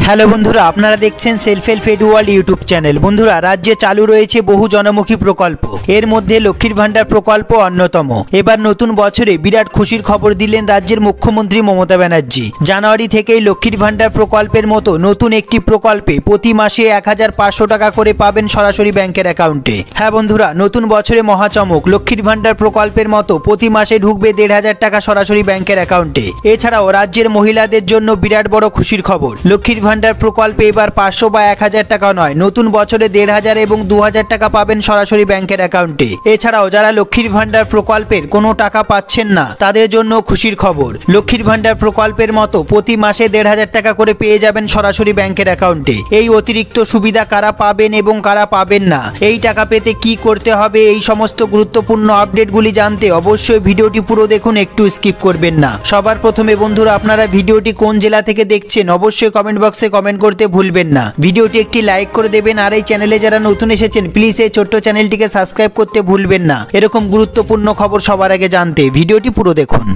Hello বন্ধুরা, আপনারা দেখছেন self help edu world YouTube channel. বন্ধুরা, রাজ্যে চালু রয়েছে বহু জনমুখী প্রকল্প, এর মধ্যে লক্ষ্মীর ভান্ডার প্রকল্প অন্যতম। এবার নতুন বছরে বিরাট খুশির খবর দিলেন রাজ্যের মুখ্যমন্ত্রী মমতা ব্যানার্জি। জানুয়ারি থেকেই লক্ষ্মীর ভান্ডার প্রকল্পের মতো নতুন একটি প্রকল্পে প্রতি মাসে 1500 টাকা করে পাবেন সরাসরি ব্যাংকের অ্যাকাউন্টে। হ্যাঁ বন্ধুরা, নতুন বছরে মহাচমক, লক্ষ্মীর ভান্ডার প্রকল্পের মতো প্রতি মাসে ঢুকবে 1500 টাকা সরাসরি ব্যাংকের অ্যাকাউন্টে। এছাড়াও রাজ্যের মহিলাদের জন্য বিরাট বড় খুশির খবর, লক্ষ্মীর ভান্ডার প্রকল্পে এবার 500 বা 1000 টাকা নয়, নতুন বছরে 1500 এবং 2000 টাকা পাবেন সরাসরি ব্যাংকের অ্যাকাউন্টে। এছাড়াও যারা লক্ষ্মীর ভান্ডার প্রকল্পের কোনো টাকা পাচ্ছেন না, তাদের জন্য খুশির খবর, লক্ষ্মীর ভান্ডার প্রকল্পের মতো প্রতি মাসে 1500 টাকা করে পেয়ে যাবেন সরাসরি ব্যাংকের অ্যাকাউন্টে। এই অতিরিক্ত সুবিধা কারা পাবেন এবং কারা পাবেন না, এই টাকা পেতে কি করতে হবে, এই সমস্ত গুরুত্বপূর্ণ আপডেটগুলি জানতে অবশ্যই ভিডিওটি পুরো দেখুন, একটু স্কিপ করবেন না। সবার প্রথমে বন্ধুরা, আপনারা ভিডিওটি কোন জেলা থেকে দেখছেন অবশ্যই কমেন্ট বক্সে কমেন্ট করতে ভুলবেন না। ভিডিওটি একটি লাইক করে দেবেন, আর এই চ্যানেলে যারা নতুন এসেছেন প্লিজ এই ছোট্ট চ্যানেলটিকে সাবস্ক্রাইব করতে ভুলবেন না। এরকম গুরুত্বপূর্ণ খবর সবার আগে জানতে ভিডিওটি পুরো দেখুন।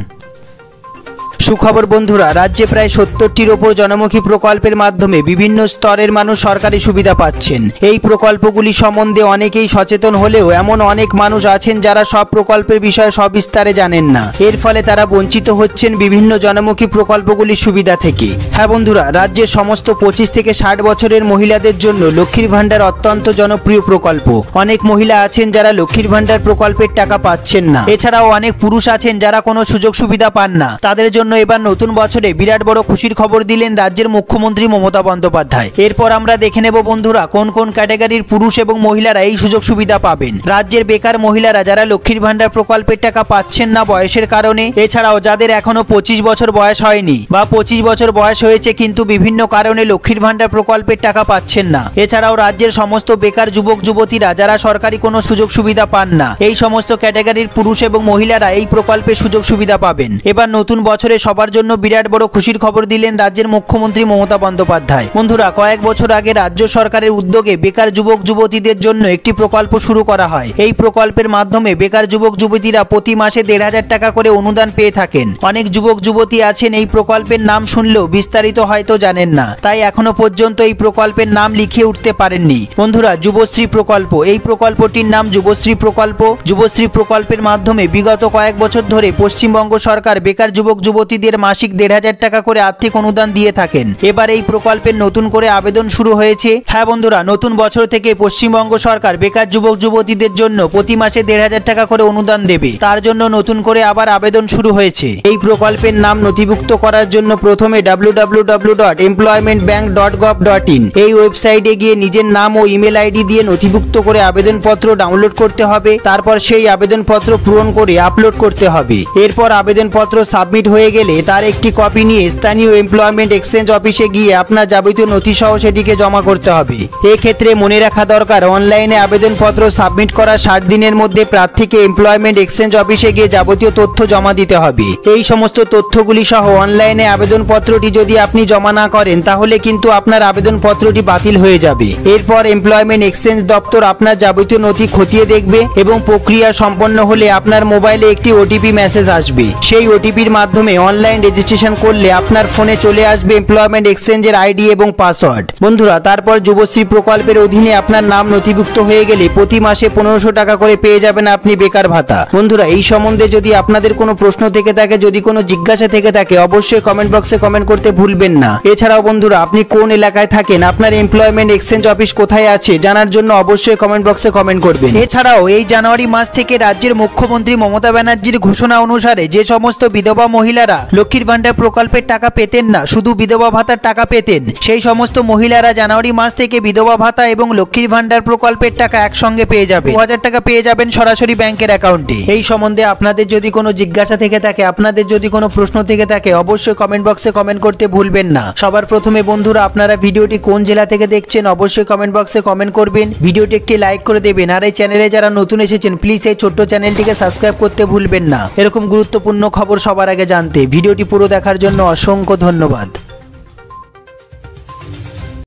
সুখবর বন্ধুরা, রাজ্যে প্রায় 70টির ওপর জনমুখী প্রকল্পের মাধ্যমে বিভিন্ন স্তরের মানুষ সরকারি সুবিধা পাচ্ছেন। এই প্রকল্পগুলি সম্বন্ধে অনেকেই সচেতন হলেও এমন অনেক মানুষ আছেন যারা সব প্রকল্পের বিষয়ে সবিস্তারে জানেন না। এর ফলে তারা বঞ্চিত হচ্ছেন বিভিন্ন জনমুখী প্রকল্পগুলির সুবিধা থেকে। হ্যাঁ বন্ধুরা, রাজ্যের সমস্ত 25 থেকে 60 বছরের মহিলাদের জন্য লক্ষ্মীর ভান্ডার অত্যন্ত জনপ্রিয় প্রকল্প। অনেক মহিলা আছেন যারা লক্ষ্মীর ভান্ডার প্রকল্পের টাকা পাচ্ছেন না। এছাড়াও অনেক পুরুষ আছেন যারা কোনো সুযোগ সুবিধা পান না। তাদের জন্য এবার নতুন বছরে বিরাট বড় খুশির খবর দিলেন রাজ্যের মুখ্যমন্ত্রী মমতা বন্দ্যোপাধ্যায়। এরপর আমরা দেখে নেব বন্ধুরা কোন কোন ক্যাটাগরির পুরুষ এবং মহিলারা এই সুযোগ সুবিধা পাবেন। রাজ্যের বেকার মহিলারা যারা লক্ষ্মীর ভান্ডার প্রকল্পের টাকা পাচ্ছেন না বয়সের কারণে, এছাড়াও যাদের এখনো 25 বছর বয়স হয়নি বা 25 বছর বয়স হয়েছে কিন্তু বিভিন্ন কারণে লক্ষ্মীর ভান্ডার প্রকল্পের টাকা পাচ্ছেন না, এছাড়াও রাজ্যের সমস্ত বেকার যুবক যুবতীরা যারা সরকারি কোনো সুযোগ সুবিধা পান না, এই সমস্ত ক্যাটাগরির পুরুষ এবং মহিলারা এই প্রকল্পের সুযোগ সুবিধা পাবেন। এবার নতুন বছরে সবার জন্য বিরাট বড় খুশির খবর দিলেন রাজ্যের মুখ্যমন্ত্রী মমতা বন্দ্যোপাধ্যায়। বন্ধুরা, কয়েক বছর আগে রাজ্য সরকারের উদ্যোগে বেকার যুবক যুবতীদের জন্য একটি প্রকল্প শুরু করা হয়। এই প্রকল্পের মাধ্যমে বেকার যুবক যুবতীরা প্রতি মাসে 1500 টাকা করে অনুদান পেয়ে থাকেন। অনেক যুবক যুবতী আছেন এই প্রকল্পের নাম শুনলেও বিস্তারিত হয়তো জানেন না, তাই এখনো পর্যন্ত এই প্রকল্পের নাম লিখিয়ে উঠতে পারেননি। বন্ধুরা, যুবশ্রী প্রকল্প, এই প্রকল্পটির নাম যুবশ্রী প্রকল্প। যুবশ্রী প্রকল্পের মাধ্যমে বিগত কয়েক বছর ধরে পশ্চিমবঙ্গ সরকার বেকার যুবক যুবতীদের মাসিক 1500 টাকা করে আর্থিক অনুদান দিয়ে থাকেন। এবার এই প্রকল্পের নতুন করে আবেদন শুরু হয়েছে। হ্যাঁ বন্ধুরা, নতুন বছর থেকে পশ্চিমবঙ্গ সরকার বেকার যুবক যুবতীদের জন্য প্রতি মাসে 1500 টাকা করে অনুদান দেবে। তার জন্য নতুন করে আবার আবেদন শুরু হয়েছে। এই প্রকল্পের নাম নথিভুক্ত করার জন্য প্রথমে www.employmentbank.gov.in এই ওয়েবসাইটে গিয়ে নিজের নাম ও ইমেল আইডি দিয়ে নথিভুক্ত করে আবেদনপত্র ডাউনলোড করতে হবে। তারপর সেই আবেদনপত্র পূরণ করে আপলোড করতে হবে। এরপর আবেদনপত্র সাবমিট হয়ে গেলে তার একটি কপি নিয়ে স্থানীয় এমপ্লয়মেন্ট এক্সচেঞ্জ অফিসে গিয়ে আপনার যাবতীয় নথি সহ সেটিকে জমা করতে হবে। এক্ষেত্রে মনে রাখা দরকার, অনলাইনে আবেদনপত্র সাবমিট করার 60 দিনের মধ্যে প্রার্থীকে এমপ্লয়মেন্ট এক্সচেঞ্জ অফিসে গিয়ে যাবতীয় তথ্য জমা দিতে হবে। এই সমস্ত তথ্যগুলি সহ অনলাইনে আবেদনপত্রটি যদি আপনি জমা না করেন তাহলে কিন্তু আপনার আবেদনপত্রটি বাতিল হয়ে যাবে। এরপর এমপ্লয়মেন্ট এক্সচেঞ্জ দপ্তর আপনার যাবতীয় নথি খতিয়ে দেখবে এবং প্রক্রিয়া সম্পন্ন হলে আপনার মোবাইলে একটি ওটিপি মেসেজ আসবে। সেই ওটিপির মাধ্যমে অনলাইন রেজিস্ট্রেশন করলে আপনার ফোনে চলে আসবে এমপ্লয়মেন্ট এক্সচেঞ্জের আইডি এবং পাসওয়ার্ড। বন্ধুরা, তারপর যুবশ্রী প্রকল্পের অধীনে আপনার নাম নথিভুক্ত হয়ে গেলে প্রতি মাসে 1500 টাকা করে পেয়ে যাবেন আপনি বেকার ভাতা। বন্ধুরা, এই সম্বন্ধে যদি আপনাদের কোনো প্রশ্ন থেকে থাকে, যদি কোনো জিজ্ঞাসা থেকে থাকে, অবশ্যই কমেন্ট বক্সে কমেন্ট করতে ভুলবেন না। এছাড়াও বন্ধুরা, আপনি কোন এলাকায় থাকেন, আপনার এমপ্লয়মেন্ট এক্সচেঞ্জ অফিস কোথায় আছে জানার জন্য অবশ্যই কমেন্ট বক্সে কমেন্ট করবেন। এছাড়াও এই জানুয়ারি মাস থেকে রাজ্যের মুখ্যমন্ত্রী মমতা ব্যানার্জির ঘোষণা অনুসারে যে সমস্ত বিধবা মহিলারা লক্ষ্মীর ভান্ডার প্রকল্পের টাকা পেতেন না, শুধু বিধবা ভাতার টাকা পেতেন, সেই সমস্ত মহিলারা জানুয়ারি মাস থেকে বিধবা ভাতা এবং লক্ষ্মীর ভান্ডার প্রকল্পের টাকা একসঙ্গে পেয়ে যাবে। 2000 টাকা পেয়ে যাবেন সরাসরি ব্যাংকের অ্যাকাউন্টে। এই সম্বন্ধে আপনাদের যদি কোনো জিজ্ঞাসা থেকে থাকে, আপনাদের যদি কোনো প্রশ্ন থেকে থাকে, অবশ্যই কমেন্ট বক্সে কমেন্ট করতে ভুলবেন না। সবার প্রথমে বন্ধুরা, আপনারা ভিডিওটি কোন জেলা থেকে দেখছেন অবশ্যই কমেন্ট বক্সে কমেন্ট করবেন। ভিডিওটি একটি লাইক করে দেবেন, আর এই চ্যানেলে যারা নতুন এসেছেন প্লিজ এই ছোট্ট চ্যানেলটিকে সাবস্ক্রাইব করতে ভুলবেন না। এরকম গুরুত্বপূর্ণ খবর সবার আগে জানতে ভিডিওটি পুরো দেখার জন্য অসংখ্য ধন্যবাদ।